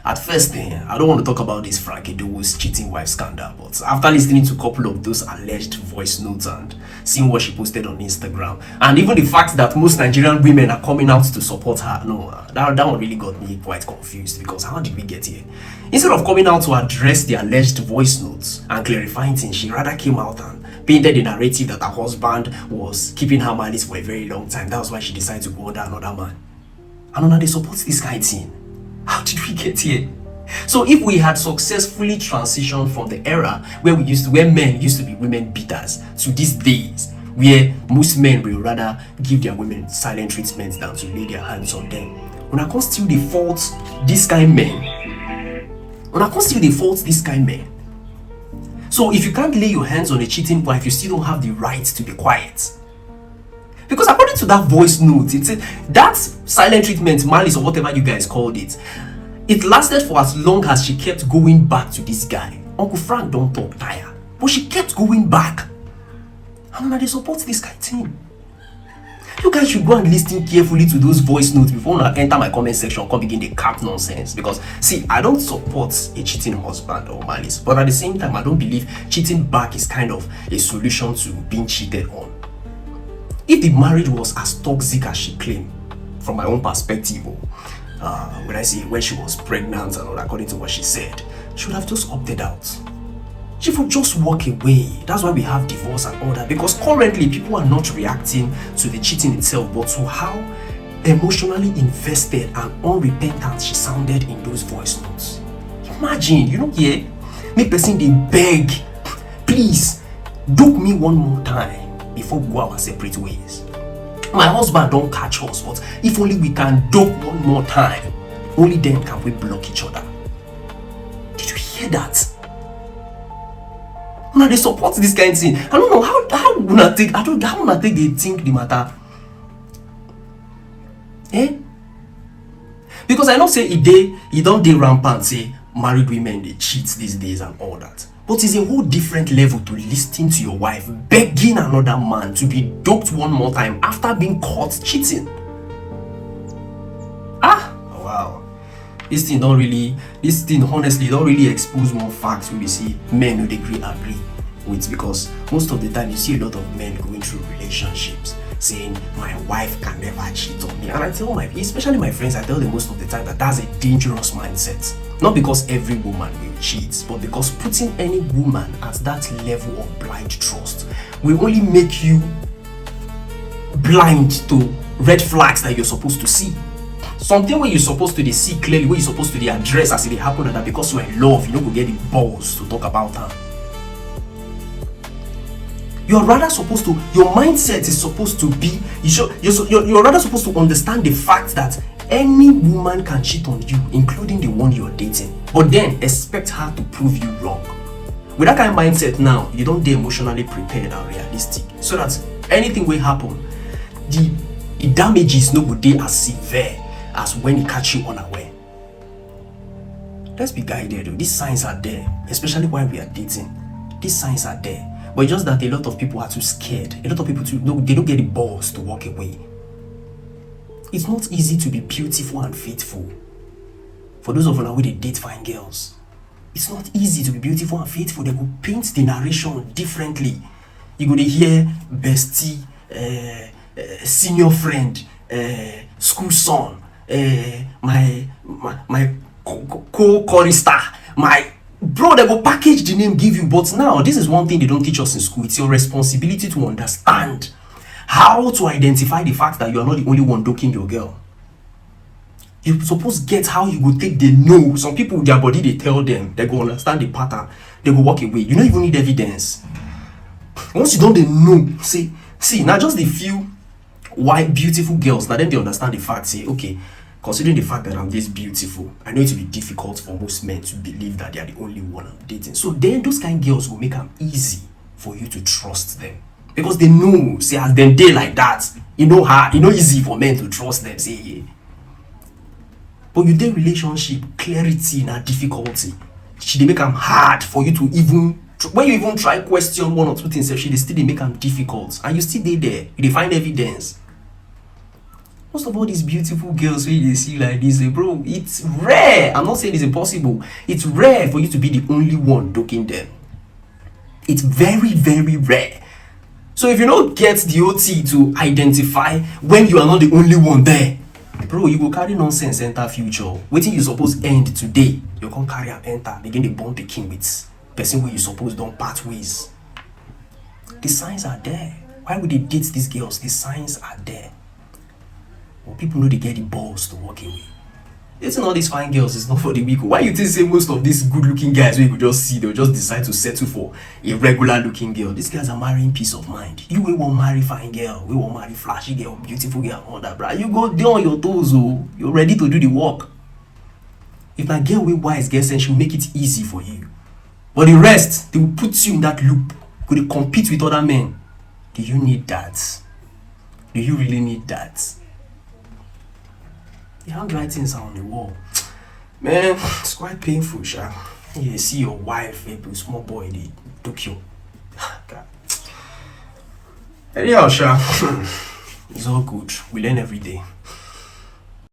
At first, I don't want to talk about this Frank Edowo's cheating wife scandal, but after listening to a couple of those alleged voice notes and seeing what she posted on Instagram, and even the fact that most Nigerian women are coming out to support her, no, that one really got me quite confused, because how did we get here? Instead of coming out to address the alleged voice notes and clarifying things, she rather came out and painted the narrative that her husband was keeping her malice for a very long time. That was why she decided to go under another man. And now they support this kind of thing. How did we get here? So if we had successfully transitioned from the era where men used to be women beaters to these days where most men will rather give their women silent treatment than to lay their hands on them, when I can still default this kind men. So if you can't lay your hands on a cheating wife, you still don't have the right to be quiet. Because according to that voice note, it said that silent treatment, malice, or whatever you guys called it, it lasted for as long as she kept going back to this guy. Uncle Frank don't talk tire, but she kept going back. And now they support this kind of thing. You guys should go and listen carefully to those voice notes before I enter my comment section, come begin the cap nonsense. Because see, I don't support a cheating husband or malice, but at the same time, I don't believe cheating back is kind of a solution to being cheated on. If the marriage was as toxic as she claimed, from my own perspective, when she was pregnant and all, according to what she said, she would have just opted out. She would just walk away. That's why we have divorce and all that, because currently people are not reacting to the cheating itself, but to how emotionally invested and unrepentant she sounded in those voice notes. Imagine, make person they beg, please, duke me one more time before we go our separate ways. My husband don't catch us, but if only we can duke one more time, only then can we block each other. Did you hear that? Now they support this kind of thing. I don't know how una take they think the matter. Because I know say it don't dey rampant say married women they cheat these days and all that. But it's a whole different level to listen to your wife begging another man to be duped one more time after being caught cheating. Wow. This thing honestly don't really expose more facts when we see men who they agree with, because most of the time you see a lot of men going through relationships saying my wife can never cheat on me, and I tell especially my friends, I tell them most of the time that that's a dangerous mindset. Not because every woman will cheat, but because putting any woman at that level of blind trust will only make you blind to red flags that you're supposed to see. Something where you're supposed to see clearly, where you're supposed to address as it happen, and that because you're in love, you don't go get the balls to talk about her. You're rather supposed to, your mindset is supposed to be, you're rather supposed to understand the fact that any woman can cheat on you, including the one you're dating, but then expect her to prove you wrong. With that kind of mindset now, you don't get emotionally prepared and realistic, so that anything will happen, the damages no good dey as severe as when it catch you unaware. Let's be guided though. These signs are there, especially while we are dating. These signs are there. But it's just that a lot of people are too scared. A lot of people they don't get the balls to walk away. It's not easy to be beautiful and faithful. For those of you who they date fine girls, it's not easy to be beautiful and faithful. They will paint the narration differently. You go to hear bestie, senior friend, school son, my co-chorister, my bro. They will package the name, give you. But now this is one thing they don't teach us in school. It's your responsibility to understand how to identify the fact that you are not the only one ducking your girl. You're supposed to get how you go take the no. Some people, their body, they tell them, they go understand the pattern, they go walk away. You don't even need evidence. Once you don't know, see, now just the few white beautiful girls, now then they understand the fact, say, okay, considering the fact that I'm this beautiful, I know it will be difficult for most men to believe that they are the only one I'm dating. So then those kind of girls will make them easy for you to trust them. Because they know, say, as them day like that, easy for men to trust them, say, yeah. But you dey relationship, clarity na difficulty. She dey make them hard for you to even, when you even try question one or two things, she dey still dey make them difficult. And you still dey there, you dey find evidence. Most of all these beautiful girls wey you dey see like this, bro, it's rare. I'm not saying it's impossible. It's rare for you to be the only one ducking them. It's very, very rare. So if you don't get the OT to identify when you are not the only one there, bro, you go carry nonsense enter future. Wetin you suppose end today, you come carry am enter, begin dey born pikin with person wey you suppose don part ways. The signs are there. Why would they date these girls? The signs are there. But people know they get the balls to walk away. Dating all these fine girls is not for the weak. Why you think say most of these good looking guys we could just see, they'll just decide to settle for a regular looking girl? These guys are marrying peace of mind. You will won't marry fine girl, we won't marry flashy girl, beautiful girl, all that, bro. You go there on your toes, oh, you're ready to do the work. If that girl will wise girl sense, she'll make it easy for you. But the rest, they will put you in that loop. Could they compete with other men? Do you need that? Do you really need that? The handwritings are on the wall. Man, it's quite painful, sha. You see your wife, a small boy, they took you. God. Anyhow, sha. It's all good. We learn every day.